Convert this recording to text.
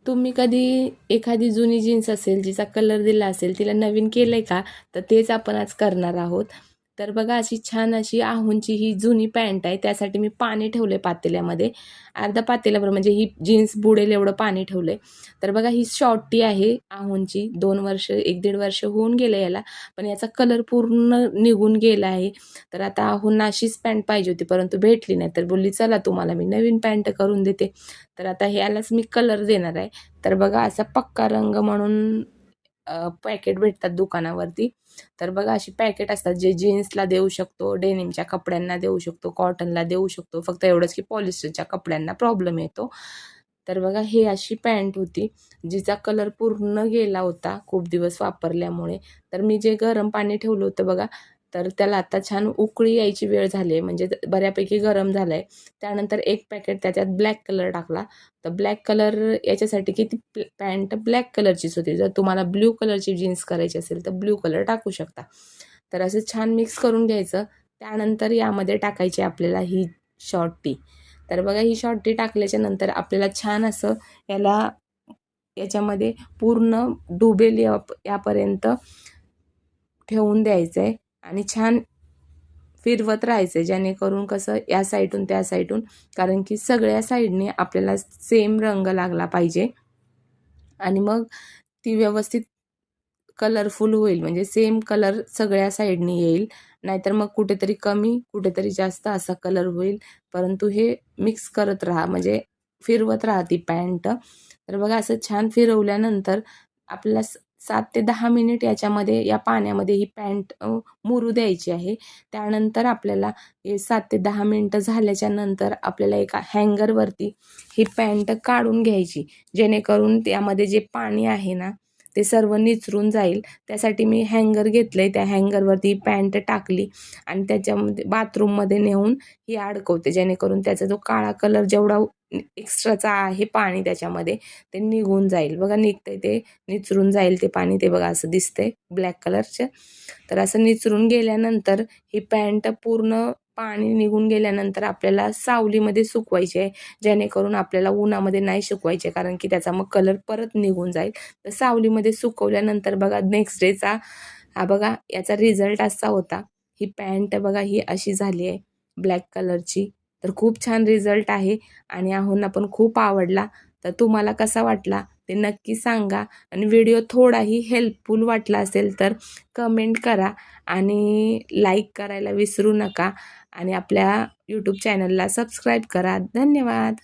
तुम्ही कधी एखादी जुनी जीन्स असेल जिचा कलर दिला असेल तिला नवीन केलंय का? तर तेच आपण आज करणार आहोत. तर बघा अशी छान अशी आहूंची ही जुनी पॅन्ट आहे. त्यासाठी मी पाणी ठेवले पातेल्यामध्ये. अर्धा पातेल्याभर म्हणजे ही जीन्स बुडेल एवढं पाणी ठेवलंय. तर बघा ही शॉर्टी आहे आहूंची. 2 वर्ष 1-1.5 वर्ष होऊन गेले याला. पण याचा कलर पूर्ण निघून गेला आहे. तर आता आहूंना अशीच पॅन्ट पाहिजे होती परंतु भेटली नाही. तर बोलली चला तुम्हाला मी नवीन पॅन्ट करून देते. तर आता ह्यालाच मी कलर देणार आहे. तर बघा असा पक्का रंग म्हणून पॅकेट भेटतात दुकानावरती. तर बघा अशी पॅकेट असतात जे जीन्सला देऊ शकतो, डेनिमच्या कपड्यांना देऊ शकतो, कॉटनला देऊ शकतो. फक्त एवढंच की पॉलिस्टरच्या कपड्यांना प्रॉब्लेम येतो. तर बघा ही अशी पॅन्ट होती जिचा कलर पूर्ण गेला होता खूप दिवस वापरल्यामुळे. तर मी जे गरम पाणी ठेवलं होतं बघा, तर त्याला आता छान उकळी यायची वेळ झाली आहे म्हणजे बऱ्यापैकी गरम झालं आहे. त्यानंतर एक पॅकेट त्याच्यात ब्लॅक कलर टाकला. तर ब्लॅक कलर याच्यासाठी की ती पॅन्ट ब्लॅक कलरचीच होती. जर तुम्हाला ब्ल्यू कलरची जीन्स करायची असेल तर ब्ल्यू कलर टाकू शकता. तर असं छान मिक्स करून घ्यायचं. त्यानंतर यामध्ये टाकायची आपल्याला ही शॉर्ट टी. तर बघा ही शॉर्ट टी टाकल्याच्या नंतर आपल्याला छान असं याला याच्यामध्ये पूर्ण डुबेल यापर्यंत ठेवून द्यायचं आहे आणि छान फिरवत राहायचं जेणेकरून कसं या साईडून त्या साईडून कारण की सगळ्या साईडने आपल्याला सेम रंग लागला पाहिजे आणि मग ती व्यवस्थित कलरफुल होईल म्हणजे सेम कलर सगळ्या साईडने येईल. नाहीतर मग कुठेतरी कमी कुठेतरी जास्त असा कलर होईल. परंतु हे मिक्स करत राहा म्हणजे फिरवत राहा ती पॅन्ट. तर बघा असं छान फिरवल्यानंतर आपल्याला 7 ते 10 मिनिट याच्यामध्ये या पाण्यामध्ये ही पॅन्ट मुरू द्यायची आहे. त्यानंतर आपल्याला हे 7 ते 10 मिनिटं झाल्याच्या नंतर आपल्याला एका हँगरवरती ही पॅन्ट काढून घ्यायची. जेणेकरून त्यामध्ये जे पाणी आहे ना ते सर्व निचरून जाईल. त्यासाठी मी हँगर घेतलंय. त्या हँगरवरती पॅन्ट टाकली आणि त्याच्यामध्ये बाथरूममध्ये नेऊन ही अडकवते. जेणेकरून त्याचा जो काळा कलर जेवढा एक्स्ट्राचा आहे पाणी त्याच्यामध्ये ते निघून जाईल. बघा निघतंय ते निचरून जाईल ते पाणी. ते बघा असं दिसतंय ब्लॅक कलरचं. तर असं निचरून गेल्यानंतर ही पॅन्ट पूर्ण पाणी निघून गेल्यानंतर आपल्याला सावलीमध्ये सुकवायची आहे. जेणेकरून आपल्याला उन्हामध्ये नाही सुकवायचे कारण की त्याचा मग कलर परत निघून जाईल. तर सावलीमध्ये सुकवल्यानंतर बघा नेक्स्ट डेचा हा बघा याचा रिझल्ट असा होता. ही पॅन्ट बघा ही अशी झाली आहे ब्लॅक कलरची. तर खूप छान रिझल्ट आहे आणि आहूंना पण खूप आवडला. तर तुम्हाला कसा वाटला ते नक्की सांगा आणि व्हिडिओ थोडाही हेल्पफुल वाटला असेल तर कमेंट करा आणि लाईक करायला विसरू नका आणि आपल्या यूट्यूब चॅनलला सबस्क्राईब करा. धन्यवाद.